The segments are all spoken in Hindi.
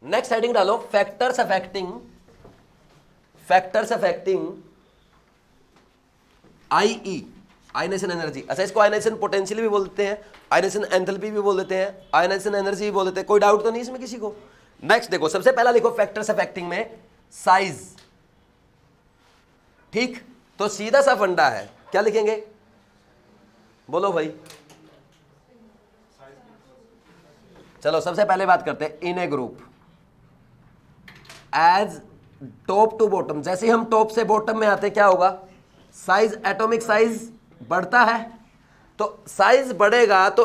नेक्स्ट हेडिंग डालो factors affecting IE ionisation energy. अच्छा, इसको आयनेशन पोटेंशियल भी बोलते हैं, आयनेशन एंथैल्पी भी बोल देते हैं, आयनेशन एनर्जी भी बोल देते हैं। कोई डाउट तो नहीं इसमें किसी को? नेक्स्ट देखो, सबसे पहला लिखो फैक्टर्स अफेक्टिंग में साइज। ठीक, तो सीधा सा फंडा है, क्या लिखेंगे? बोलो भाई। चलो सबसे पहले बात करते हैं in A group as top to bottom. जैसे हम टॉप से बॉटम में आते क्या होगा? साइज, एटॉमिक साइज बढ़ता है। तो साइज बढ़ेगा तो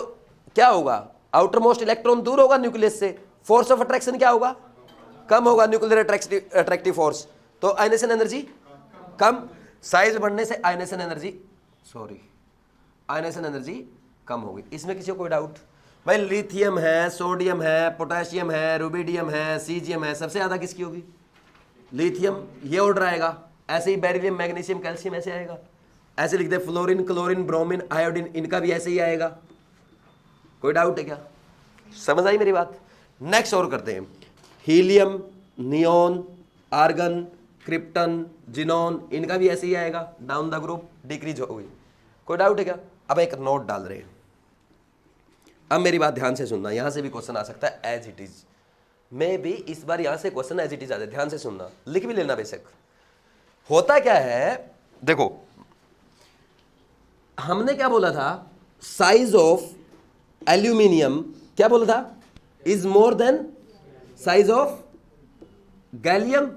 क्या होगा? आउटर मोस्ट इलेक्ट्रॉन दूर होगा न्यूक्लियस से, फोर्स ऑफ अट्रैक्शन क्या होगा? कम होगा, न्यूक्लियर अट्रैक्टिव फोर्स। तो आयनेशन एनर्जी कम, साइज बढ़ने से आयनेशन एनर्जी कम होगी। इसमें किसी को कोई डाउट? भाई लिथियम है, सोडियम है, पोटेशियम है, रुबिडियम है, सीजियम है, सबसे ज्यादा किसकी होगी? लिथियम। ये ऑर्डर आएगा। ऐसे ही बेरिलियम, मैग्नीशियम, कैल्शियम ऐसे आएगा। ऐसे लिखते हैं फ्लोरीन, क्लोरीन, ब्रोमीन, आयोडीन, इनका भी ऐसे ही आएगा। कोई डाउट है क्या? समझ आई मेरी बात? नेक्स्ट और करते हैं helium, neon, argon, krypton, xenon, इनका भी ऐसे ही आएगा। डाउन द ग्रुप डिक्रीज हो गई। कोई डाउट है क्या? अब एक नोट डाल रहे हैं। अब मेरी बात ध्यान से सुनना, यहां से भी क्वेश्चन आ सकता है एज इट इज। मैं भी इस बार यहां से क्वेश्चन एज इट इज आ जाए, ध्यान से सुनना, लिख भी लेना बेशक। होता क्या है देखो, हमने क्या बोला था? साइज ऑफ एल्यूमिनियम क्या बोला था? Is more than size of gallium.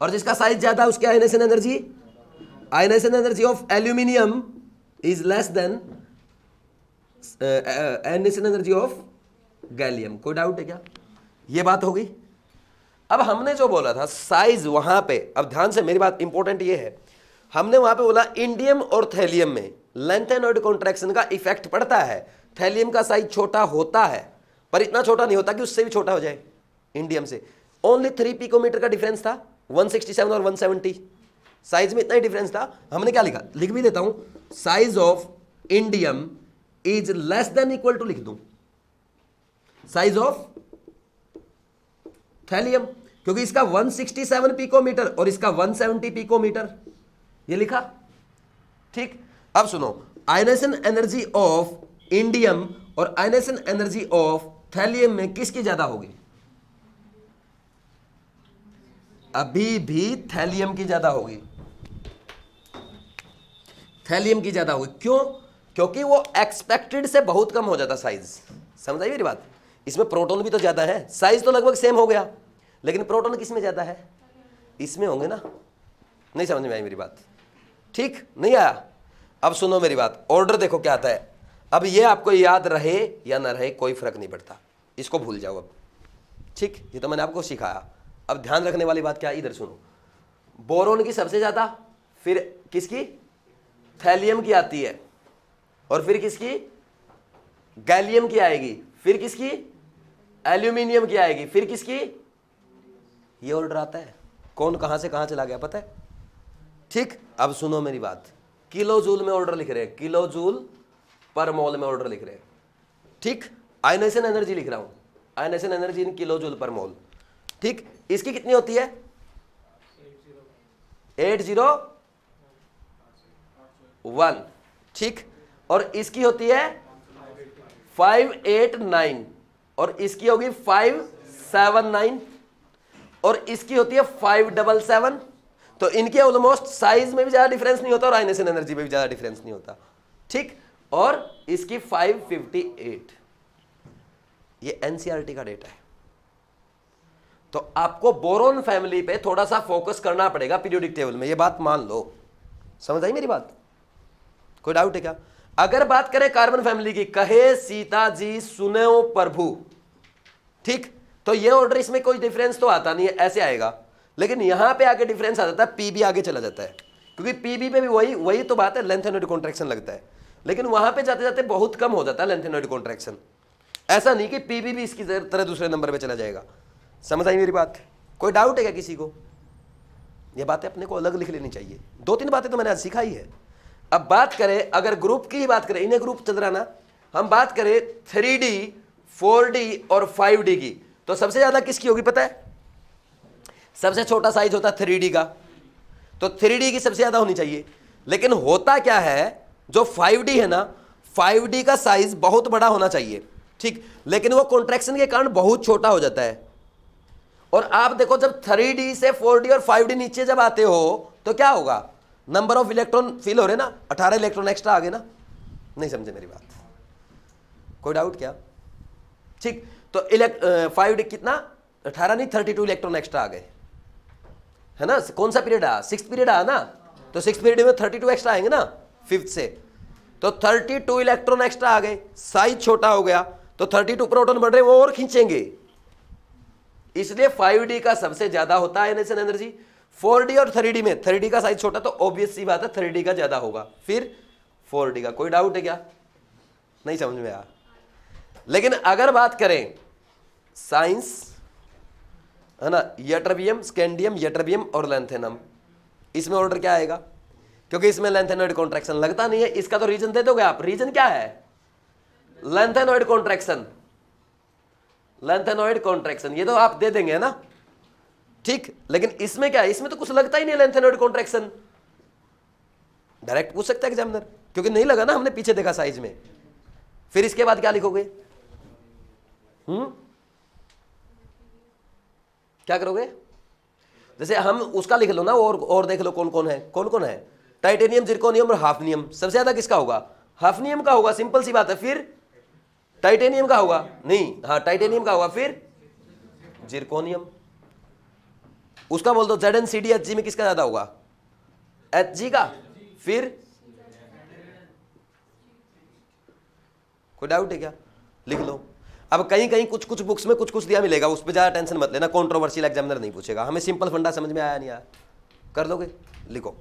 और जिसका साइज ज्यादा उसकी ionisation energy of aluminium is less then ionisation energy of gallium. कोई डाउट है क्या? ये बात होगी। अब हमने जो बोला था साइज वहां पे, अब ध्यान से मेरी बात इंपॉर्टेंट ये है, हमने वहां पे बोला इंडियम और थैलियम में लेंथेनॉइड कॉन्ट्रैक्शन का इफेक्ट पड़ता है। थैलियम का साइज छोटा होता है, पर इतना छोटा नहीं होता कि उससे भी छोटा हो जाए इंडियम से। ओनली 3 पिकोमीटर का डिफरेंस था, 167 और 170 साइज में, इतना ही डिफरेंस था। हमने क्या लिखा? लिख भी देता हूं, size of indium is less than equal to, लिख दूं साइज ऑफ थैलियम, क्योंकि इसका 167 पिकोमीटर और इसका 170 पिकोमीटर, ये लिखा। ठीक, अब सुनो, आयनेशन एनर्जी ऑफ इंडियम और आयनेशन एनर्जी ऑफ थैलियम में किसकी ज्यादा होगी? अभी भी थैलियम की ज्यादा होगी, थैलियम की ज्यादा होगी। क्यों? क्योंकि वो एक्सपेक्टेड से बहुत कम हो जाता साइज। समझ आई मेरी बात? इसमें प्रोटॉन भी तो ज्यादा है, साइज तो लगभग सेम हो गया, लेकिन प्रोटॉन किस में ज्यादा है? इसमें होंगे ना। नहीं समझ में आई मेरी बात? ठीक, नहीं आया? अब सुनो मेरी बात, ऑर्डर देखो क्या आता है। अब ये आपको याद रहे या ना रहे कोई फर्क नहीं पड़ता, इसको भूल जाओ अब। ठीक, ये तो मैंने आपको सिखाया। अब ध्यान रखने वाली बात क्या है, इधर सुनो। बोरोन की सबसे ज्यादा, फिर किसकी? थैलियम की आती है, और फिर किसकी? गैलियम की आएगी, फिर किसकी? एल्यूमिनियम की आएगी, फिर किसकी? ये ऑर्डर आता है। कौन कहां से कहां चला गया पता है? ठीक, अब सुनो मेरी बात, किलो जूल में ऑर्डर लिख रहे हैं, किलो जूल पर मोल में ऑर्डर लिख रहे हैं। ठीक, आयनेशन एनर्जी लिख रहा हूं, ionisation energy in kilo joule per mole. ठीक, इसकी कितनी होती है? 801। ठीक, और इसकी होती है 589, और इसकी होगी 579, और इसकी होती है 577। तो इनके ऑलमोस्ट साइज में भी ज्यादा डिफरेंस नहीं होता और आयनेशन एनर्जी में भी ज्यादा डिफरेंस नहीं होता। ठीक, और इसकी 558। ये एनसीईआरटी का डेटा है। तो आपको बोरोन फैमिली पे थोड़ा सा फोकस करना पड़ेगा पीरियोडिक टेबल में, ये बात मान लो। समझ आई मेरी बात? कोई डाउट है क्या? अगर बात करें कार्बन फैमिली की, कहे सीता जी सुनो प्रभु, ठीक, तो ये ऑर्डर इसमें कोई डिफरेंस तो आता नहीं है, ऐसे आएगा। लेकिन यहां पे आके डिफरेंस आ जाता है, पीबी आगे चला जाता है, क्योंकि पीबी पे भी वही तो बात है, लेंथेनॉइड कॉन्ट्रैक्शन लगता है। लेकिन वहां पे जाते जाते बहुत कम हो जाता है लेंथेनॉइड कॉन्ट्रैक्शन। ऐसा नहीं कि पीबी भी इसकी तरह दूसरे नंबर पे चला जाएगा। समझ आई मेरी बात? कोई डाउट है क्या किसी को? ये बातें अपने को अलग लिख लेनी चाहिए। 2-3 बातें तो मैंने आज सिखाई है। अब बात करें, अगर ग्रुप की ही बात करें, इन्हें ग्रुप चल रहा ना, हम बात करें 3D, 4D और 5D की, तो सबसे ज्यादा किसकी होगी पता है? सबसे छोटा साइज होता है 3D का, तो 3D की सबसे ज्यादा होनी चाहिए। लेकिन होता क्या है, जो 5D है ना, 5D का साइज बहुत बड़ा होना चाहिए, ठीक, लेकिन वो कॉन्ट्रैक्शन के कारण बहुत छोटा हो जाता है। और आप देखो जब 3D से 4D और 5D नीचे जब आते हो तो क्या होगा, नंबर ऑफ इलेक्ट्रॉन फिल हो रहे ना, 18 इलेक्ट्रॉन एक्स्ट्रा आ गए ना, नहीं समझे मेरी बात, कोई डाउट क्या? ठीक, तो 5D कितना, 18 नहीं 32 इलेक्ट्रॉन एक्स्ट्रा आ गए, है ना। कौन सा पीरियड आया, 6th पीरियड आया ना, तो 6th पीरियड में 32 एक्स्ट्रा आएंगे ना 5th से, तो 32 इलेक्ट्रॉन एक्स्ट्रा आ गए, साइज छोटा हो गया, तो 32 प्रोटॉन बढ़ रहे वो और खींचेंगे, इसलिए 5D का सबसे ज्यादा होता है आयनाइजेशन एनर्जी। 4D और 3D में 3D का साइज छोटा, तो ऑब्वियस सी बात है 3D का ज्यादा होगा, फिर 4D का। कोई डाउट है क्या? नहीं समझ में आया? लेकिन अगर बात करें साइंस, है ना, यट्रबियम, स्कैंडियम, यट्रबियम और लैंथेनम, इसमें ऑर्डर क्या आएगा? क्योंकि इसमें लैंथेनॉइड कॉन्ट्रैक्शन लगता नहीं है, इसका तो रीजन दे दोगे आप। रीजन क्या है? लैंथेनॉइड कॉन्ट्रैक्शन, लैंथेनॉइड कॉन्ट्रैक्शन, ये तो आप दे देंगे, है ना, ठीक। लेकिन इसमें क्या है, इसमें तो कुछ लगता ही नहीं लैंथेनॉइड कॉन्ट्रैक्शन। डायरेक्ट पूछ सकता है एग्जामिनर, क्योंकि नहीं लगा ना, हमने पीछे देखा साइज में। फिर इसके बाद क्या लिखोगे? क्या करोगे? जैसे हम उसका लिख लो ना, और देख लो कौन कौन है, टाइटेनियम, जिरकोनियम और हाफनियम। सबसे ज्यादा किसका होगा? हाफनियम का होगा, सिंपल सी बात है। फिर टाइटेनियम का होगा, नहीं, हाँ टाइटेनियम का होगा, फिर जिरकोनियम। उसका बोल दो ZnCd Hg में किसका ज्यादा होगा? Hg का। फिर कोई डाउट है क्या? लिख लो। अब कहीं कहीं कुछ कुछ बुक्स में कुछ कुछ दिया मिलेगा, उस पर ज्यादा टेंशन मत लेना, कंट्रोवर्शियल एग्जामिनर नहीं पूछेगा। हमें सिंपल फंडा समझ में आया नहीं आया, कर लोगे? लिखो।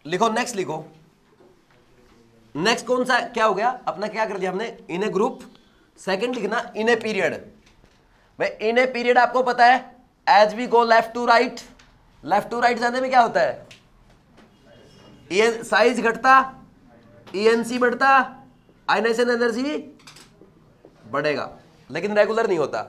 लिखो, नेक्स्ट लिखो। नेक्स्ट कौन सा क्या हो गया अपना, क्या कर दिया हमने? इन ए ग्रुप। सेकंड लिखना इन ए पीरियड। भाई इन ए पीरियड आपको पता है, as we go left to right, left to right जाने में क्या होता है? साइज घटता, ENC बढ़ता, आयनाइजेशन एनर्जी बढ़ेगा, लेकिन रेगुलर नहीं होता,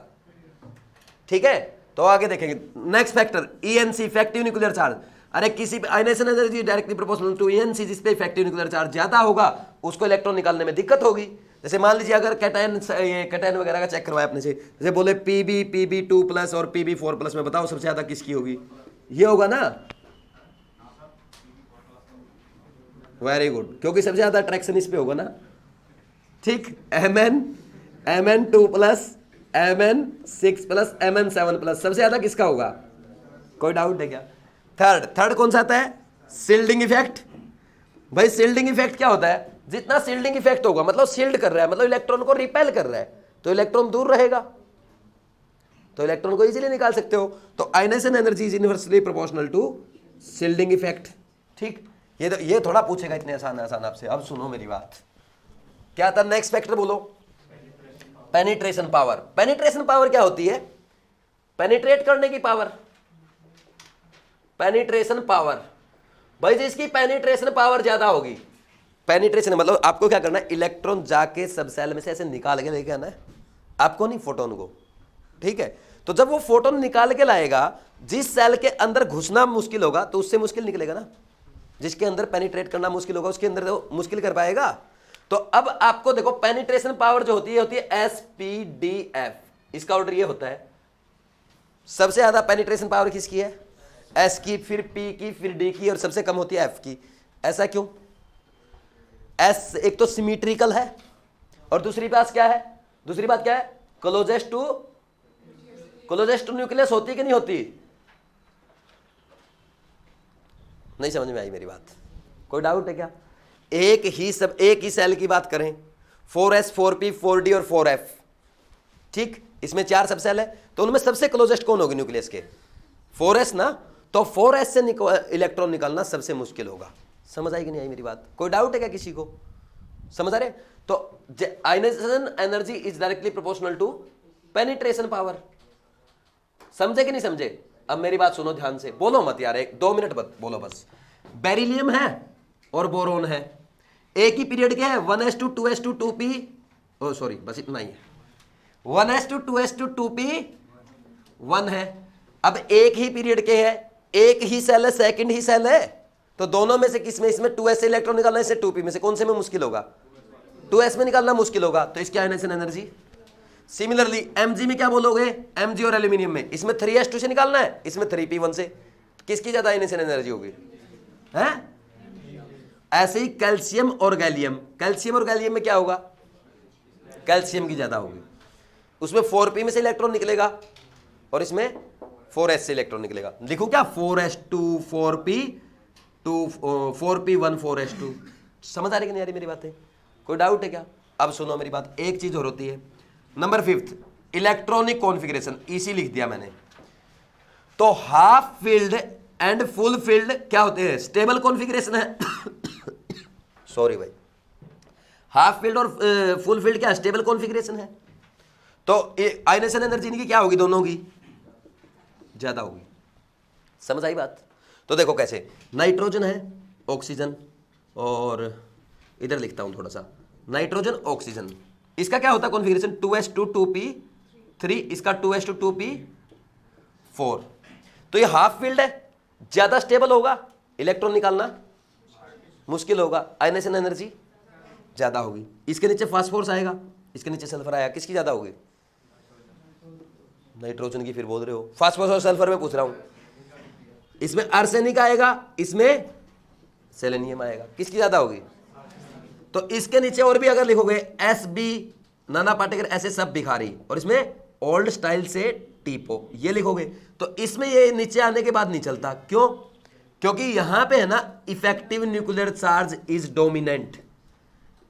ठीक है। तो आगे देखेंगे। Next factor ENC, effective nuclear charge. अरे किसी पे ionization energy directly proportional to ENC, जिस पे इफेक्टिव न्यूक्लियर चार्ज ज्यादा होगा उसको इलेक्ट्रॉन निकालने में दिक्कत होगी। जैसे मान लीजिए अगर कैटायन वगैरह का चेक करवाया अपने से, जैसे बोले Pb2+ और Pb4+ में बताओ सबसे ज्यादा किसकी होगी? ये होगा ना, वेरी गुड, क्योंकि सबसे ज्यादा अट्रैक्शन इस पे होगा ना, ठीक। Mn2+, Mn6+, Mn7+, सबसे ज्यादा किसका होगा? कोई डाउट है क्या? थर्ड कौन सा आता है? Shielding effect. भाई सील्डिंग इफेक्ट क्या होता है? जितना सील्डिंग इफेक्ट होगा, मतलब सील्ड कर रहा है, मतलब इलेक्ट्रॉन को रिपेल कर रहा है, तो इलेक्ट्रॉन दूर रहेगा, तो इलेक्ट्रॉन को इजीली निकाल सकते हो। तो ionization energy is inversely proportional to shielding effect, ठीक। ये थोड़ा पूछेगा इतने आसान आपसे। अब सुनो मेरी बात, क्या था नेक्स्ट फैक्टर बोलो? Penetration power. पेनिट्रेशन पावर क्या होती है? पेनिट्रेट करने की पावर, पेनिट्रेशन पावर। भाई जिसकी पेनिट्रेशन पावर ज्यादा होगी, पेनिट्रेशन मतलब आपको क्या करना है? इलेक्ट्रॉन जाके सब सेल में से ऐसे निकाल के लेके आना है, आपको नहीं, फोटोन को, ठीक है। तो जब वो फोटोन निकाल के लाएगा, जिस सेल के अंदर घुसना मुश्किल होगा तो उससे मुश्किल निकलेगा ना, जिसके अंदर पेनिट्रेट करना मुश्किल होगा उसके अंदर तो मुश्किल कर पाएगा। तो अब आपको देखो पेनिट्रेशन पावर जो होती है SPDF, इसका ऑर्डर ये होता है। सबसे ज्यादा पेनिट्रेशन पावर किसकी है? S की, फिर P की, फिर D की, और सबसे कम होती है F की। ऐसा क्यों? S एक तो सिमेट्रिकल है, और दूसरी बात क्या है? क्लोजेस्ट टू न्यूक्लियस होती कि नहीं होती? नहीं समझ में आई मेरी बात? कोई डाउट है क्या? एक ही सेल की बात करें, 4s, 4p, 4d और 4f, ठीक। इसमें 4 सब सेल है, तो उनमें सबसे क्लोजेस्ट कौन होगी न्यूक्लियस के? 4s ना। तो 4s से इलेक्ट्रॉन निकालना सबसे मुश्किल होगा। समझ आई कि नहीं आई मेरी बात? कोई डाउट है क्या किसी को? समझ आ रहे? तो ionization energy is directly proportional to penetration power. समझे कि नहीं समझे? अब मेरी बात सुनो ध्यान से, बोलो मत यार, 1-2 मिनट बोलो बस। बेरिलियम है और बोरोन है, एक ही पीरियड के है, 1s2 2s2 2p, ओ सॉरी बस इतना ही है, 1s2 2s2 2p 1 है। अब एक ही पीरियड के है, एक ही सेल है, सेकंड ही सेल है, तो दोनों में से किस में, इसमें 2s से इलेक्ट्रॉन निकालना है, इससे 2p में से कौन से में मुश्किल होगा? 2s में निकालना मुश्किल होगा, तो इसकी आयनाइजेशन एनर्जी। सिमिलरली mg में क्या बोलोगे? mg और एल्यूमिनियम में, इसमें 3s2 से निकालना है, इसमें 3p1 से, किसकी ज्यादा आयनाइजेशन एनर्जी होगी? हैं? ऐसे ही कैल्शियम और गैलियम, कैल्शियम और गैलियम में क्या होगा? कैल्शियम की ज्यादा होगी, उसमें 4p में से इलेक्ट्रॉन निकलेगा और इसमें 4s से इलेक्ट्रॉन निकलेगा। लिखो क्या? 4s2 4p 2 4p1 4s2। समझ आ रही कि नहीं आ रही मेरी बातें? कोई डाउट है क्या? अब सुनो मेरी बात, एक चीज और होती है, नंबर 5 इलेक्ट्रॉनिक कॉन्फ़िगरेशन, इसी लिख दिया मैंने। तो half field and full field क्या होते हैं? स्टेबल कॉन्फ़िगरेशन है सॉरी भाई, हाफ फील्ड और फुल फील्ड क्या? स्टेबल कॉन्फ़िगरेशन है। तो आयनाइजेशन एनर्जी इनकी क्या होगी? दोनों की ज्यादा होगी। समझ आई बात? तो देखो कैसे, नाइट्रोजन है, ऑक्सीजन, और इधर लिखता हूं थोड़ा सा, नाइट्रोजन ऑक्सीजन, इसका क्या होता है कॉन्फ़िगरेशन? 2s2 2p3, इसका 2s2 2p4। तो ये हाफ फील्ड है, ज्यादा स्टेबल होगा, इलेक्ट्रॉन निकालना मुश्किल होगा, आयनाइजेशन एनर्जी ज्यादा होगी। इसके नीचे फास्फोरस आएगा, इसके नीचे सल्फर आया, किसकी ज्यादा होगी? नाइट्रोजन की। फिर बोल रहे हो फास्फोरस और सल्फर में पूछ रहा हूं। इसमें आर्सेनिक आएगा, इसमें सेलेनियम आएगा, किसकी ज्यादा होगी? तो इसके नीचे और भी अगर लिखोगे Sb नाना पार्टिकल ऐसे सब भिखारी, और इसमें ओल्ड स्टाइल से टीपो, ये लिखोगे, तो इसमें ये नीचे आने के बाद नहीं चलता। क्यों? क्योंकि यहां पे है ना effective nuclear charge is dominant.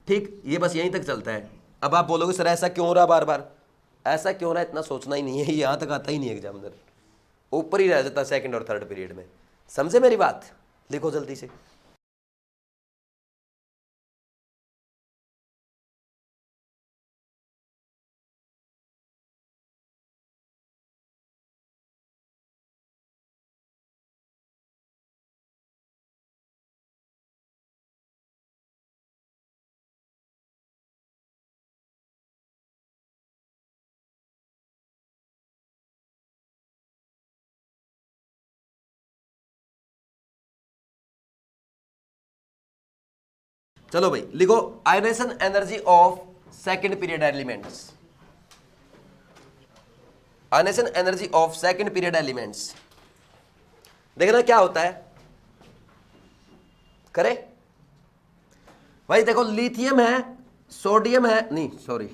ठीक, ये बस यहीं तक चलता है। अब आप बोलोगे सर ऐसा क्यों हो रहा, बार बार ऐसा क्यों हो रहा है? इतना सोचना ही नहीं है, यहां तक आता ही नहीं है एग्जामिनर, ऊपर ही रह जाता सेकंड और थर्ड पीरियड में। समझे मेरी बात? लिखो जल्दी से। चलो भाई लिखो, ionization energy of second period elements, ionization energy of second period elements. देखना क्या होता है, करे भाई। देखो लिथियम है, सोडियम है, नहीं सॉरी,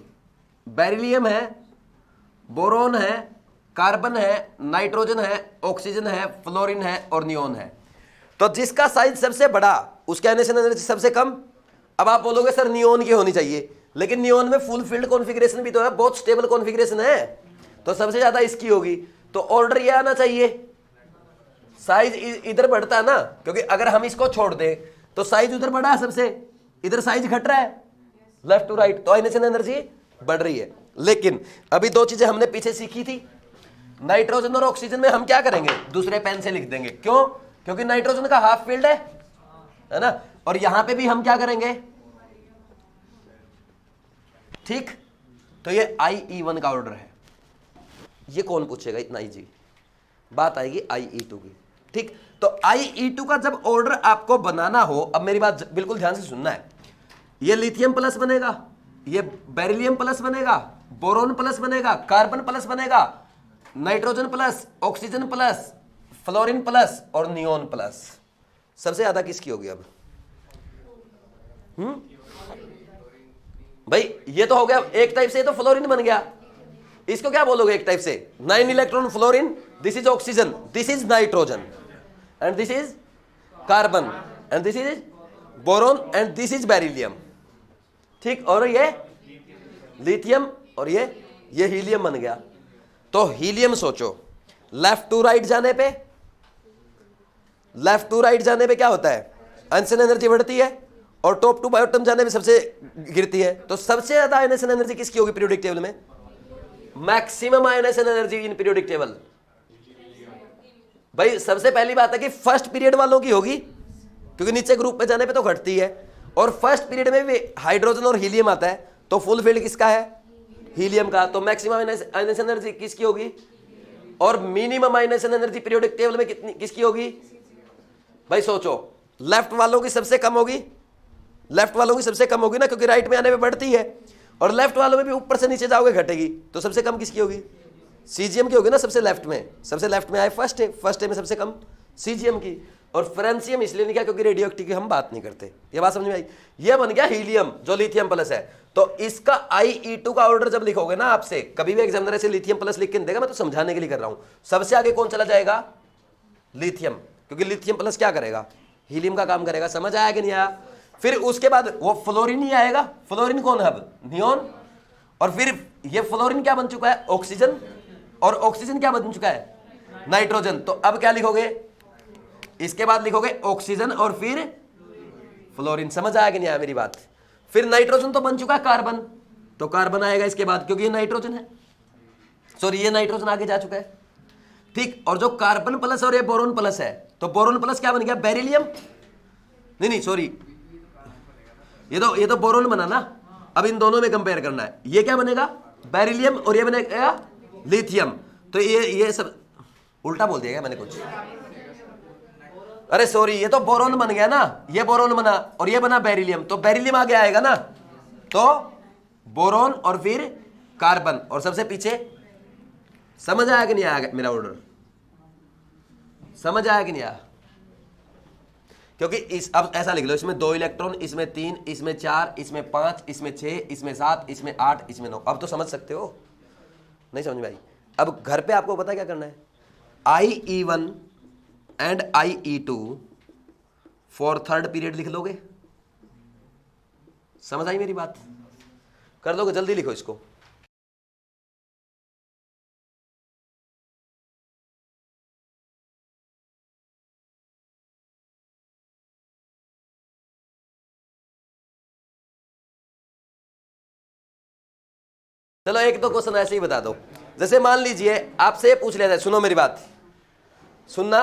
बेरिलियम है, बोरोन है, कार्बन है, नाइट्रोजन है, ऑक्सीजन है, फ्लोरीन है और नियोन है। तो जिसका साइज सबसे बड़ा उसके आयनाइजेशन एनर्जी सबसे कम। अब आप बोलोगे सर नियोन की होनी चाहिए, लेकिन नियोन में फुल फील्ड कॉन्फ़िगरेशन भी तो है, बहुत स्टेबल कॉन्फ़िगरेशन है, तो सबसे ज्यादा इसकी होगी। तो ऑर्डर ये आना चाहिए, साइज इधर बढ़ता है ना, क्योंकि अगर हम इसको छोड़ दें तो साइज उधर बढ़ा है सबसे, इधर साइज घट रहा है लेफ्ट टू राइट, तो आयनाइजेशन एनर्जी बढ़ रही है। लेकिन अभी दो चीजें हमने पीछे सीखी थी, नाइट्रोजन और ऑक्सीजन में हम क्या करेंगे? दूसरे पेन से लिख देंगे। क्यों? क्योंकि नाइट्रोजन का हाफ फील्ड है ना, और यहां पे भी हम क्या करेंगे? ठीक, तो ये IE1 का ऑर्डर है। ये कौन पूछेगा? इतना इजी बात आएगी IE2 की। ठीक, तो IE2 का जब ऑर्डर आपको बनाना हो, अब मेरी बात बिल्कुल ध्यान से सुनना है, ये लिथियम प्लस बनेगा, ये बेरिलियम प्लस बनेगा, बोरोन प्लस बनेगा, कार्बन प्लस बनेगा, nitrogen plus, oxygen plus, fluorine plus और नियोन प्लस। सबसे ज्यादा किसकी होगी? अब भाई ये तो हो गया एक टाइप से, तो फ्लोरीन बन गया। इसको क्या बोलोगे एक टाइप से? 9 electron fluorine, this is oxygen, this is nitrogen and this is carbon and this is boron and this is beryllium. ठीक, और ये लिथियम और ये हीलियम बन गया। तो हीलियम सोचो, लेफ्ट टू राइट जाने पे, लेफ्ट टू राइट जाने पे क्या होता है? आयनाइजेशन एनर्जी बढ़ती है, और टॉप टू बॉटम जाने में सबसे गिरती है। तो सबसे ज्यादा आयनेशन एनर्जी किसकी होगी पीरियोडिक टेबल में? Maximum ionisation energy in periodic table भाई सबसे पहली बात है कि फर्स्ट पीरियड वालों की होगी, क्योंकि नीचे ग्रुप पे जाने पे तो घटती है, और फर्स्ट पीरियड में भी हाइड्रोजन और हीलियम आता है, तो फुल फील्ड किसका है? हीलियम का। तो मैक्सिमम आयनेशन एनर्जी किसकी होगी? और minimum ionisation energy periodic table में कितनी किसकी होगी? भाई सोचो, लेफ्ट वालों की सबसे कम होगी, लेफ्ट वालों की सबसे कम होगी ना, क्योंकि राइट में आने में बढ़ती है, और लेफ्ट वालों में भी ऊपर से नीचे जाओगे घटेगी, तो सबसे कम किसकी होगी? सीजीएम की होगी ना सबसे लेफ्ट में। सबसे लेफ्ट में आए फर्स्ट है में सबसे कम सीजीएम की। और फ्रेंसियम इसलिए नहीं किया क्योंकि रेडियो एक्टिव की हम बात नहीं करते। ये बात समझ में आई? ये बन गया हीलियम जो लिथियम प्लस है। तो इसका IE2 का ऑर्डर जब लिखोगे ना आपसे, कभी भी एग्जामिनर ऐसे लिथियम प्लस लिख के देगा, मैं तो समझाने के लिए कर रहा हूं। सबसे आगे कौन चला जाएगा? लिथियम, क्योंकि लिथियम प्लस क्या करेगा? हीलियम का काम करेगा। समझ आया कि नहीं आया? फिर उसके बाद वो फ्लोरीन ही आएगा। फ्लोरीन कौन है? अब नियोन। और फिर ये फ्लोरीन क्या बन चुका है? ऑक्सीजन। और ऑक्सीजन क्या बन चुका है? नाइट्रोजन। तो अब क्या लिखोगे? इसके बाद लिखोगे ऑक्सीजन और फिर फ्लोरीन। समझ आया कि नहीं आया मेरी बात? फिर नाइट्रोजन तो बन चुका है कार्बन, तो कार्बन आएगा इसके बाद, क्योंकि ये नाइट्रोजन है। सॉरी, ये नाइट्रोजन आगे जा चुका है, ठीक। और जो कार्बन प्लस और ये बोरोन प्लस है, तो बोरोन प्लस क्या बन गया? बेरिलियम। नहीं सॉरी, ये तो बोरोन बना ना। अब इन दोनों में कंपेयर करना है। ये क्या बनेगा? बेरिलियम, और ये बनेगा लिथियम। तो ये सब उल्टा बोल दिया क्या मैंने कुछ? अरे सॉरी, ये तो बोरोन बन गया ना, ये बोरोन बना और ये बना बेरिलियम, तो बेरिलियम आगे आएगा ना, तो बोरोन और फिर कार्बन और सबसे पीछे। समझ आया कि नहीं आया मेरा ऑर्डर? समझ आया कि नहीं आया? क्योंकि इस अब ऐसा लिख लो, इसमें 2 इलेक्ट्रॉन, इसमें 3, इसमें 4, इसमें 5, इसमें 6, इसमें 7, इसमें 8, इसमें 9। अब तो समझ सकते हो? नहीं समझ में आई? अब घर पे आपको पता क्या करना है? IE1 and IE2 for third period लिख लोगे। समझ आई मेरी बात? कर दोगे? जल्दी लिखो इसको। चलो एक दो क्वेश्चन ऐसे ही बता दो। जैसे मान लीजिए आपसे पूछ लिया जाए, सुनो मेरी बात, सुनना।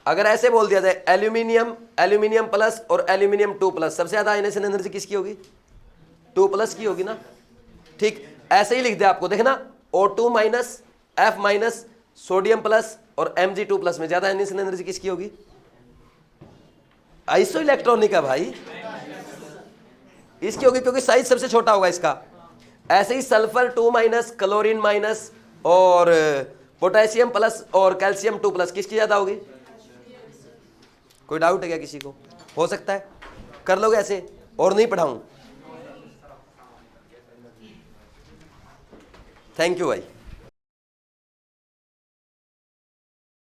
अगर ऐसे बोल दिया जाए एल्यूमिनियम प्लस और एल्यूमिनियम 2 प्लस, सबसे ज्यादा आयनेशन एनर्जी किसकी होगी? 2 प्लस की होगी ना, ठीक। ऐसे ही लिख दे आपको, देखना O2 minus F minus sodium plus और Mg2 प्लस में ज्यादा आयनेशन एनर्जी किसकी होगी? आइसो इलेक्ट्रॉनिक है भाई, इसकी होगी, क्योंकि साइज सबसे छोटा होगा इसका। ऐसे ही सल्फर 2 माइनस, क्लोरीन माइनस और पोटेशियम प्लस और कैल्शियम 2 प्लस किसकी ज्यादा होगी? कोई डाउट है क्या किसी को? हो सकता है कर लोगे ऐसे, और नहीं पढ़ाऊं? थैंक यू भाई।